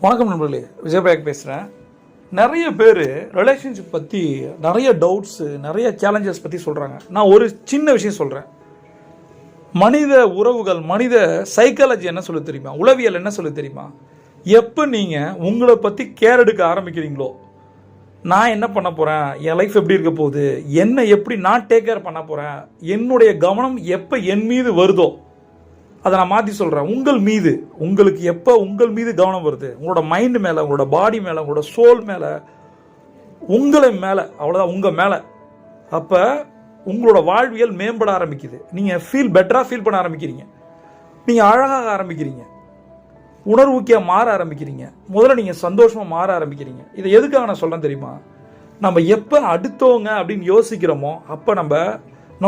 வணக்கம் நண்பர்களே, விஜயபாயக் பேசுகிறேன். நிறைய பேர் ரிலேஷன்ஷிப் பற்றி நிறைய டவுட்ஸு, நிறைய சேலஞ்சஸ் பற்றி சொல்கிறாங்க. நான் ஒரு சின்ன விஷயம் சொல்கிறேன். மனித உறவுகள், மனித சைக்காலஜி என்ன சொல்ல தெரியுமா, உளவியல் என்ன சொல்ல தெரியுமா, எப்போ நீங்கள் உங்களை பற்றி கேர் எடுக்க ஆரம்பிக்கிறீங்களோ, நான் என்ன பண்ண போகிறேன், என் லைஃப் எப்படி இருக்க போகுது, என்னை எப்படி நான் டேக் கேர் பண்ண போகிறேன், என்னுடைய கவனம் எப்போ என் மீது வருதோ, அதை நான் மாற்றி சொல்கிறேன், உங்கள் மீது, உங்களுக்கு எப்போ உங்கள் மீது கவனம் வருது, உங்களோட மைண்டு மேலே, உங்களோட பாடி மேலே, உங்களோட சோல் மேலே, உங்களை மேலே, அவ்வளோதான், உங்கள் மேலே, அப்போ உங்களோட வாழ்வியல் மேம்பட ஆரம்பிக்குது. நீங்கள் பெட்டராக ஃபீல் பண்ண ஆரம்பிக்கிறீங்க, நீங்கள் அழகாக ஆரம்பிக்கிறீங்க, உணர்வுக்கியாக மாற ஆரம்பிக்கிறீங்க, முதல்ல நீங்கள் சந்தோஷமாக மாற ஆரம்பிக்கிறீங்க. இதை எதுக்காக நான் சொல்கிறேன் தெரியுமா, நம்ம எப்போ அடுத்தவங்க அப்படின்னு யோசிக்கிறோமோ அப்போ நம்ம